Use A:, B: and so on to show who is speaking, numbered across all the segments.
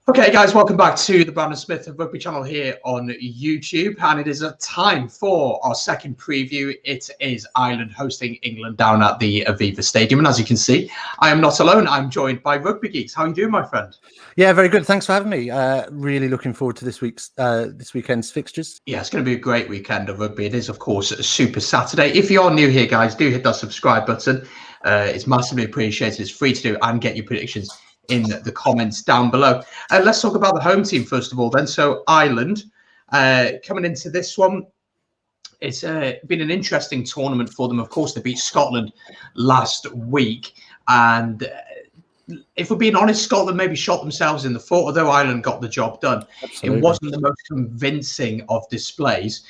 A: Okay, guys, welcome back to the Brandon Smith Rugby channel here on YouTube, and it is a time for our second preview. It is Ireland hosting England down at the Aviva Stadium, and as you can see, I am not alone. I'm joined by Rugby Geeks. How are you doing, my friend?
B: Yeah, very good. Thanks for having me. Really looking forward to this weekend's fixtures.
A: Yeah, it's going to be a great weekend of rugby. It is, of course, a Super Saturday. If you are new here, guys, do hit that subscribe button. It's massively appreciated. It's free to do, and get your predictions in the comments down below. Let's talk about the home team first of all then. So Ireland coming into this one, it's been an interesting tournament for them. Of course, they beat Scotland last week, and if we're being honest, Scotland maybe shot themselves in the foot, although Ireland got the job done. Absolutely. It wasn't the most convincing of displays.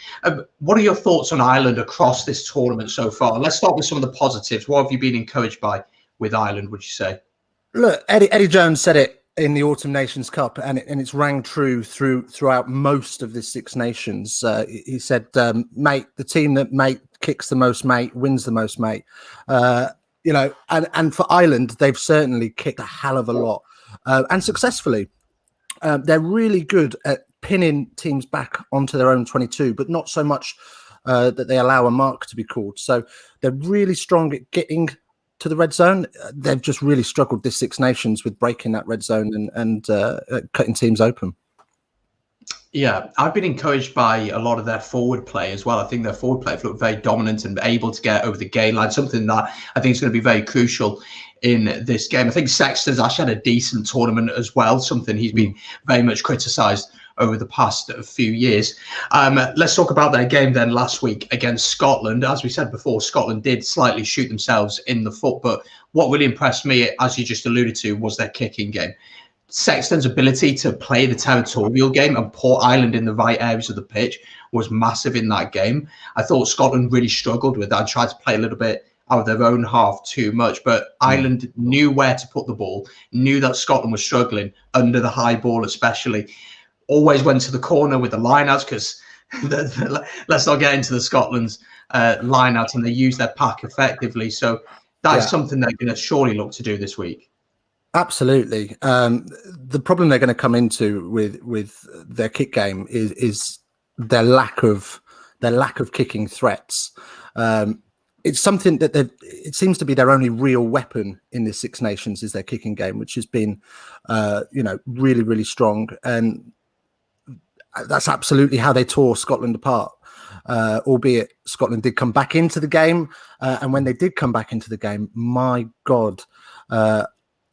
A: What are your thoughts on Ireland across this tournament so far? Let's start with some of the positives. What have you been encouraged by with Ireland, would you say?
B: Look, Eddie Jones said it in the Autumn Nations Cup, and it's rang true throughout most of the Six Nations. He said, mate, the team that kicks the most, mate, wins the most, mate. And for Ireland, they've certainly kicked a hell of a lot, and successfully. They're really good at pinning teams back onto their own 22, but not so much that they allow a mark to be called. So they're really strong at getting to the red zone. They've just really struggled this Six Nations with breaking that red zone and cutting teams open.
A: Yeah, I've been encouraged by a lot of their forward play as well. I think their forward play have looked very dominant and able to get over the gain line, something that I think is going to be very crucial in this game. I think Sexton's actually had a decent tournament as well, something he's been very much criticised over the past few years. Let's talk about their game then last week against Scotland. As we said before, Scotland did slightly shoot themselves in the foot, but what really impressed me, as you just alluded to, was their kicking game. Sexton's ability to play the territorial game and put Ireland in the right areas of the pitch was massive in that game. I thought Scotland really struggled with that and tried to play a little bit out of their own half too much, but Ireland knew where to put the ball, knew that Scotland was struggling under the high ball especially. Always went to the corner with the lineouts because let's not get into the Scotland's lineouts, and they use their pack effectively. So that is something they're going to surely look to do this week.
B: Absolutely. The problem they're going to come into with their kick game is their lack of kicking threats. It's something that it seems to be their only real weapon in the Six Nations is their kicking game, which has been really, really strong. And that's absolutely how they tore Scotland apart. Albeit Scotland did come back into the game, and when they did come back into the game, my God,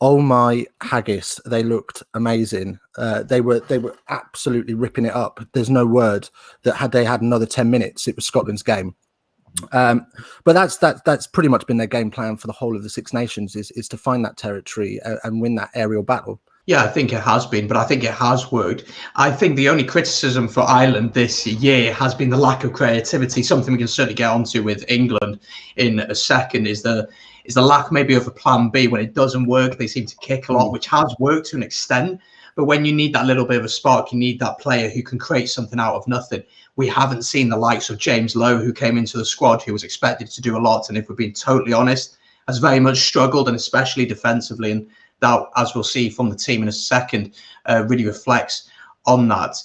B: oh my haggis, they looked amazing. They were absolutely ripping it up. There's no word that had they had another 10 minutes, it was Scotland's game. But that's pretty much been their game plan for the whole of the Six Nations is to find that territory and win that aerial battle.
A: Yeah, I think it has been, but I think it has worked. I think the only criticism for Ireland this year has been the lack of creativity. Something we can certainly get onto with England in a second is the lack maybe of a plan B. When it doesn't work, they seem to kick a lot, which has worked to an extent. But when you need that little bit of a spark, you need that player who can create something out of nothing. We haven't seen the likes of James Lowe, who came into the squad, who was expected to do a lot. And if we're being totally honest, has very much struggled, and especially defensively. And that, as we'll see from the team in a second, really reflects on that.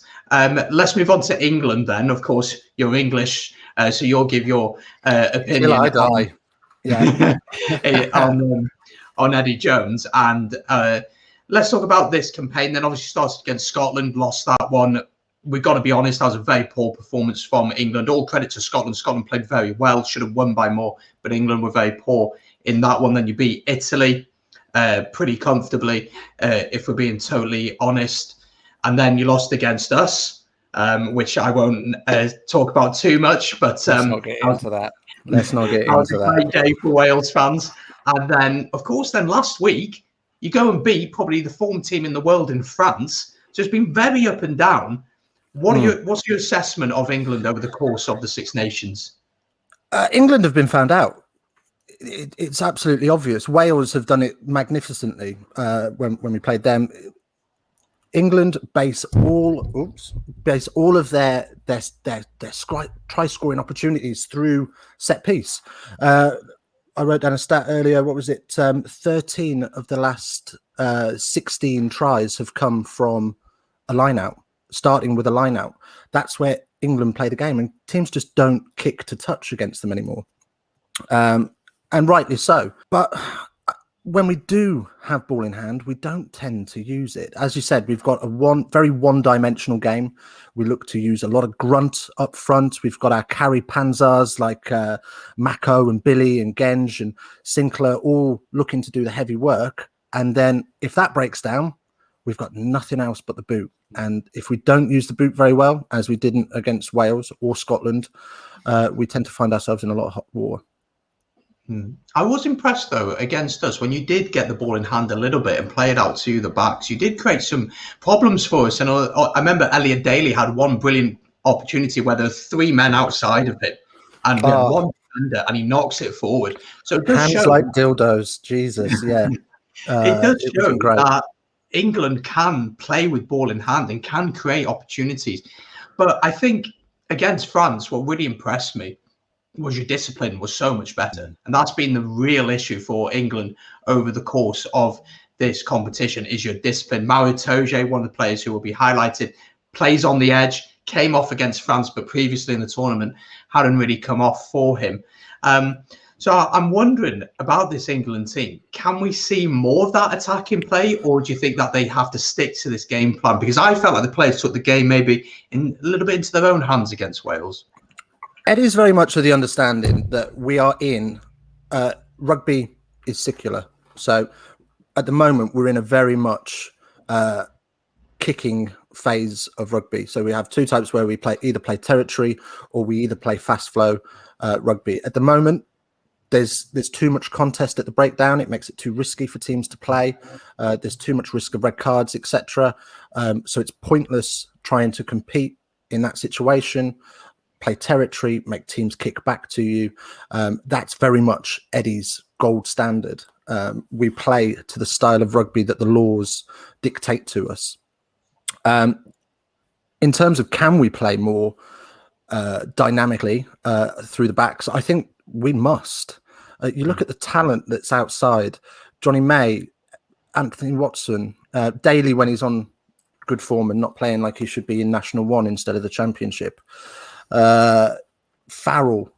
A: Let's move on to England then. Of course, you're English, so you'll give your opinion.
B: Till I die.
A: On Eddie Jones. And let's talk about this campaign then. Obviously started against Scotland, lost that one. We've got to be honest, that was a very poor performance from England. All credit to Scotland. Scotland played very well, should have won by more, but England were very poor in that one. Then you beat Italy pretty comfortably, if we're being totally honest. And then you lost against us, which I won't talk about too much, but
B: let's not get into that. Let's not get into that.
A: Great day for Wales fans. And then, of course, then last week, you go and beat probably the form team in the world in France. So it's been very up and down. What's your assessment of England over the course of the Six Nations?
B: England have been found out. It's absolutely obvious. Wales have done it magnificently when we played them. England base all of their try scoring opportunities through set piece. I wrote down a stat earlier. What was it? 13 of the last 16 tries have come from a line out, starting with a line out. That's where England play the game, and teams just don't kick to touch against them anymore. And rightly so. But when we do have ball in hand, we don't tend to use it. As you said, we've got a very one-dimensional game. We look to use a lot of grunt up front. We've got our carry panzers like Mako and Billy and Genge and Sinclair all looking to do the heavy work. And then if that breaks down, we've got nothing else but the boot. And if we don't use the boot very well, as we didn't against Wales or Scotland, we tend to find ourselves in a lot of hot water.
A: I was impressed, though, against us, when you did get the ball in hand a little bit and play it out to the backs. You did create some problems for us. And I remember Elliot Daly had one brilliant opportunity where there were 3 men outside of him, and we had one defender, and he knocks it forward. So it does
B: hands
A: show,
B: like dildos, Jesus, yeah.
A: it does show that England can play with ball in hand and can create opportunities. But I think against France, what really impressed me was your discipline was so much better. And that's been the real issue for England over the course of this competition, is your discipline. Mario Toje, one of the players who will be highlighted, plays on the edge, came off against France, but previously in the tournament hadn't really come off for him. So I'm wondering about this England team. Can we see more of that attacking play, or do you think that they have to stick to this game plan? Because I felt like the players took the game maybe a little bit into their own hands against Wales.
B: It is very much of the understanding that we are in rugby is secular. So at the moment, we're in a very much kicking phase of rugby. So we have 2 types where we either play territory or we either play fast flow rugby. At the moment, there's too much contest at the breakdown. It makes it too risky for teams to play. There's too much risk of red cards, etc. So it's pointless trying to compete in that situation. Play territory, make teams kick back to you. That's very much Eddie's gold standard. We play to the style of rugby that the laws dictate to us. In terms of can we play more dynamically through the backs, I think we must. You look at the talent that's outside. Johnny May, Anthony Watson, Daly when he's on good form and not playing like he should be in National 1 instead of the Championship. Farrell,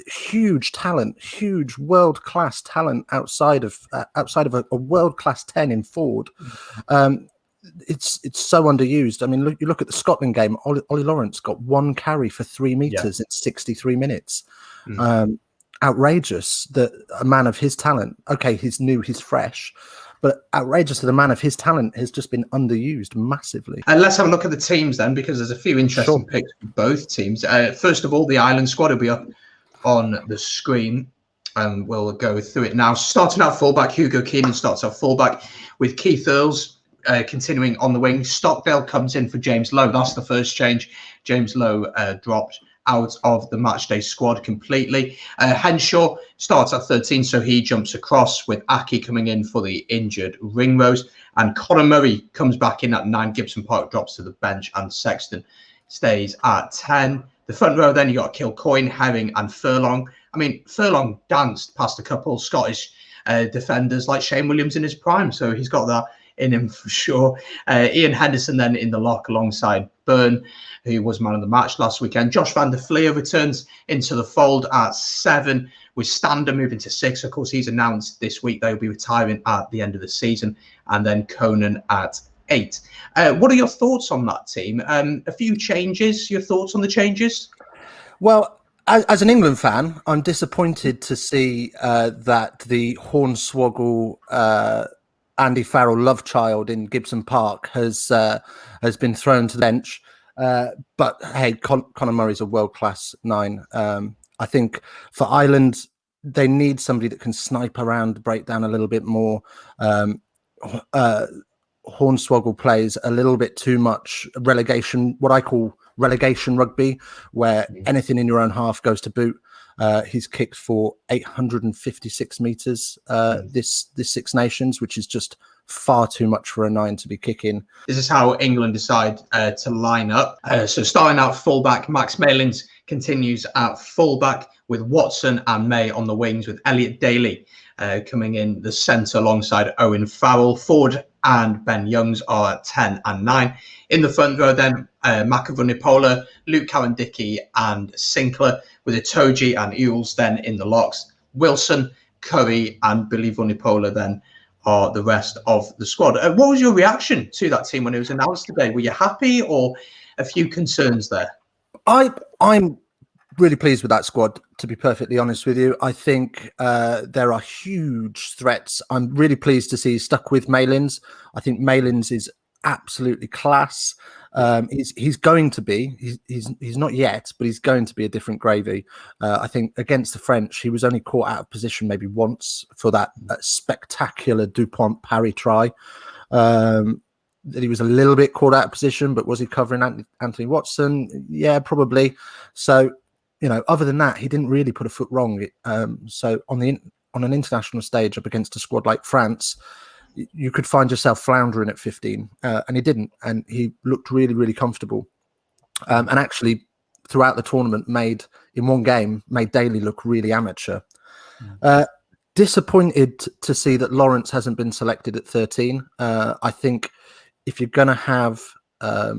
B: huge talent, huge world-class talent outside of a world-class 10 in forward. It's so underused. I mean, you look at the Scotland game. Ollie Lawrence got 1 carry for 3 meters in 63 minutes. Outrageous that a man of his talent. Okay, he's new, he's fresh. But outrageous that a man of his talent has just been underused massively.
A: And let's have a look at the teams then, because there's a few interesting picks for both teams. First of all, the Ireland squad will be up on the screen, and we'll go through it now. Starting out fullback, Hugo Keenan starts out fullback with Keith Earls continuing on the wing. Stockdale comes in for James Lowe. That's the first change. James Lowe dropped out of the matchday squad completely. Henshaw starts at 13, so he jumps across, with Aki coming in for the injured Ringrose, and Conor Murray comes back in at 9. Gibson Park drops to the bench, and Sexton stays at 10. The front row, then you got Kilcoyne, Herring, and Furlong. I mean, Furlong danced past a couple Scottish defenders like Shane Williams in his prime, so he's got that in him for sure. Ian Henderson then in the lock alongside Byrne, who was man of the match last weekend. Josh van der Fleer returns into the fold at 7, with Stander moving to 6. Of course, he's announced this week they'll be retiring at the end of the season. And then Conan at 8. What are your thoughts on that team? A few changes. Your thoughts on the changes?
B: Well, as an England fan, I'm disappointed to see that the Hornswoggle Andy Farrell love child in Gibson Park has been thrown to the bench. But hey, Conor Murray's a world-class 9. I think for Ireland, they need somebody that can snipe around the breakdown a little bit more. Hornswoggle plays a little bit too much relegation, what I call relegation rugby, where anything in your own half goes to boot. He's kicked for 856 meters this Six Nations, which is just far too much for a 9 to be kicking.
A: This is how England decide to line up. So starting out fullback, Max Malins continues at fullback with Watson and May on the wings, with Elliot Daly coming in the centre alongside Owen Farrell. Ford and Ben Youngs are at 10 and 9. In the front row then, Makavunipola, Luke Cowan-Dickey and Sinclair, with Itoje and Eels then in the locks. Wilson, Curry and Billy Vunipola then are the rest of the squad. What was your reaction to that team when it was announced today? Were you happy or a few concerns there?
B: I'm really pleased with that squad, to be perfectly honest with you. I think there are huge threats. I'm really pleased to see he's stuck with Malins. I think Malins is absolutely class. He's going to be, he's not yet, but he's going to be a different gravy. I think against the French, he was only caught out of position maybe once for that spectacular Dupont parry try. That he was a little bit caught out of position, but was he covering Anthony Watson? Yeah, probably. So, you know, other than that, he didn't really put a foot wrong. So on an international stage up against a squad like France, you could find yourself floundering at 15, and he didn't, and he looked really, really comfortable. And actually, throughout the tournament, made Daly look really amateur. Disappointed to see that Lawrence hasn't been selected at 13. I think if you're going to have a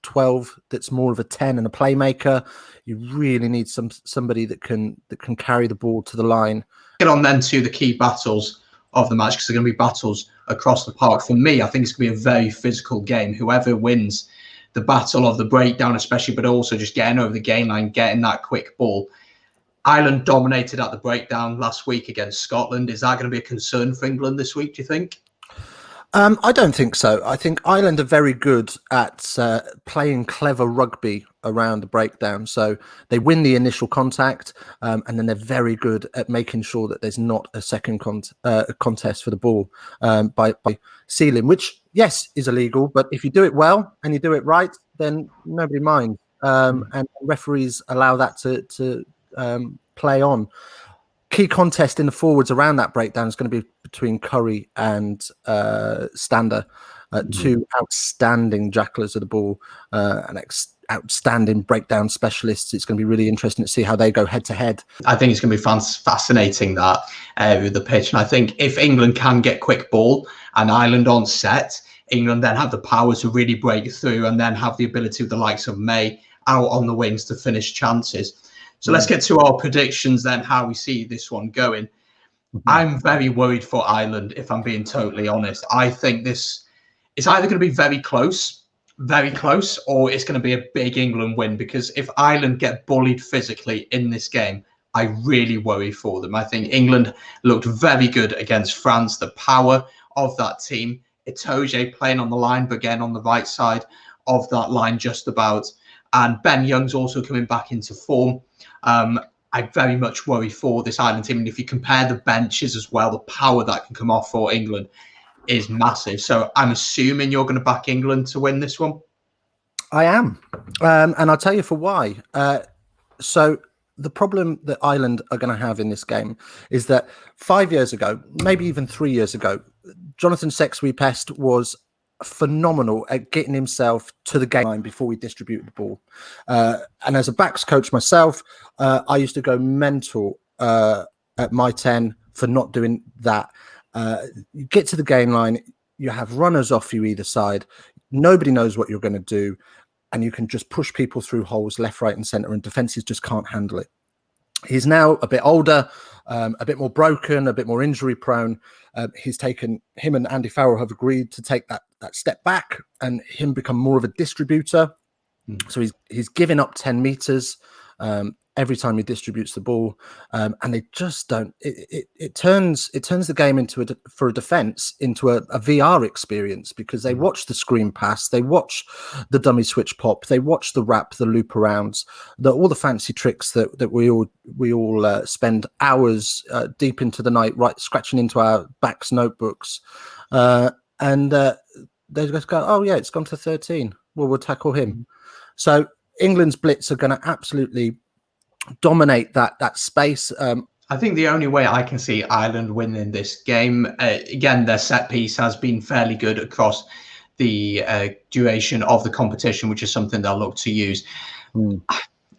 B: 12 that's more of a 10 and a playmaker, you really need somebody that can carry the ball to the line.
A: Get on then to the key battles of the match, because they're going to be battles across the park. For me, I think it's going to be a very physical game. Whoever wins the battle of the breakdown, especially, but also just getting over the game line, getting that quick ball. Ireland dominated at the breakdown last week against Scotland. Is that going to be a concern for England this week, do you think?
B: I don't think so. I think Ireland are very good at playing clever rugby around the breakdown. So they win the initial contact, and then they're very good at making sure that there's not a second contest for the ball by sealing, which, yes, is illegal. But if you do it well and you do it right, then nobody minds. And referees allow that to play on. Key contest in the forwards around that breakdown is going to be between Curry and Stander, two outstanding jacklers of the ball, and outstanding breakdown specialists. It's going to be really interesting to see how they go head to head.
A: I think it's going to be fascinating that with the pitch. And I think if England can get quick ball and Ireland on set, England then have the power to really break through and then have the ability with the likes of May out on the wings to finish chances. So let's get to our predictions then, how we see this one going. I'm very worried for Ireland, if I'm being totally honest. I think this is either going to be very close, or it's going to be a big England win, because if Ireland get bullied physically in this game, I really worry for them. I think England looked very good against France. The power of that team, Itoje playing on the line, but again on the right side of that line just about. And Ben Young's also coming back into form. I very much worry for this Ireland team. And if you compare the benches as well, the power that can come off for England is massive. So I'm assuming you're going to back England to win this one.
B: I am. And I'll tell you for why. So the problem that Ireland are going to have in this game is that 5 years ago, maybe even 3 years ago, Jonathan Sexton-Pest was phenomenal at getting himself to the game line before we distributed the ball. And as a backs coach myself, I used to go mental at my 10 for not doing that. You get to the game line, you have runners off you either side. Nobody knows what you're going to do. And you can just push people through holes left, right and centre, and defences just can't handle it. He's now a bit older, a bit more broken, a bit more injury prone. Him and Andy Farrell have agreed to take that step back and him become more of a distributor. So he's giving up 10 meters every time he distributes the ball, and they just don't. It turns the game for a defense into a VR experience, because they watch the screen pass, they watch the dummy switch pop, they watch the wrap, the loop arounds, all the fancy tricks that we all spend hours deep into the night scratching into our backs notebooks, and they just go, oh yeah, it's gone to 13. Well, we'll tackle him. So England's blitz are going to absolutely dominate that space.
A: I think the only way I can see Ireland winning this game, again, their set piece has been fairly good across the duration of the competition, which is something they'll look to use.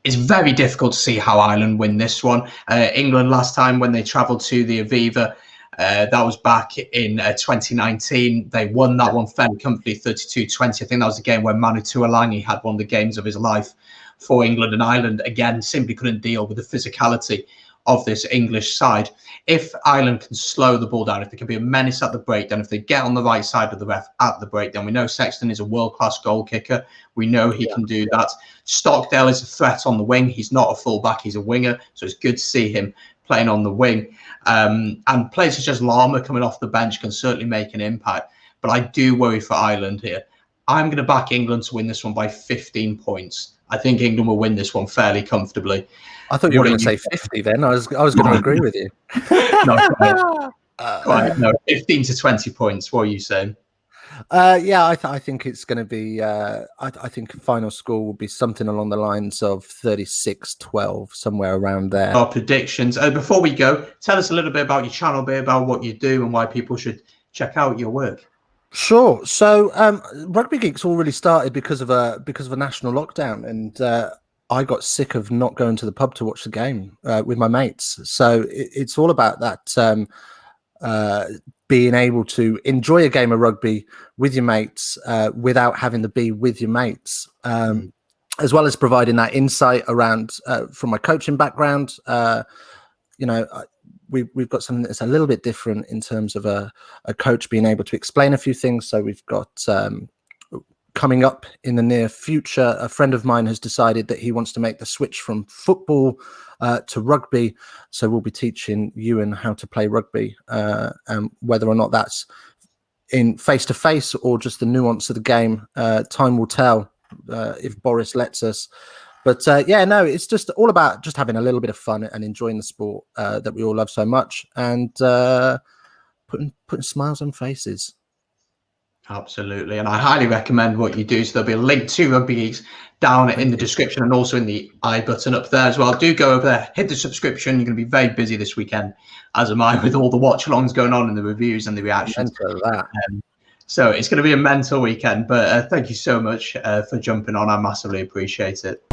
A: it's very difficult to see how Ireland win this one. England last time when they travelled to the Aviva, that was back in 2019. They won that one fairly comfortably, 32-20. I think that was the game where Manu Tuolangi had one of the games of his life for England, and Ireland, again, simply couldn't deal with the physicality of this English side. If Ireland can slow the ball down, if they can be a menace at the breakdown, if they get on the right side of the ref at the breakdown, we know Sexton is a world-class goal kicker. We know he can do that. Stockdale is a threat on the wing. He's not a fullback, he's a winger, so it's good to see him playing on the wing. And players such as Lama coming off the bench can certainly make an impact. But I do worry for Ireland here. I'm going to back England to win this one by 15 points. I think England will win this one fairly comfortably.
B: I thought you were going to say 50 then. I was going to agree with you.
A: No, quite. No, 15 to 20 points. What are you saying?
B: Yeah, I think it's going to be, I think final score will be something along the lines of 36-12, somewhere around there.
A: Our predictions. Before we go, tell us a little bit about your channel, a bit about what you do and why people should check out your work.
B: Sure. So Rugby Geeks all really started because of a national lockdown, and I got sick of not going to the pub to watch the game with my mates. So it's all about that, being able to enjoy a game of rugby with your mates without having to be with your mates, as well as providing that insight around from my coaching background. We've got something that's a little bit different in terms of a coach being able to explain a few things. So we've got coming up in the near future, a friend of mine has decided that he wants to make the switch from football to rugby. So we'll be teaching Ewan how to play rugby, and whether or not that's in face-to-face or just the nuance of the game, time will tell if Boris lets us. But it's just all about just having a little bit of fun and enjoying the sport that we all love so much, and putting smiles on faces.
A: Absolutely. And I highly recommend what you do. So there'll be a link to Rugby Geeks down in the description and also in the I button up there as well. Do go over there, hit the subscription. You're going to be very busy this weekend, as am I, with all the watch-alongs going on and the reviews and the reactions. So it's going to be a mental weekend. But thank you so much for jumping on. I massively appreciate it.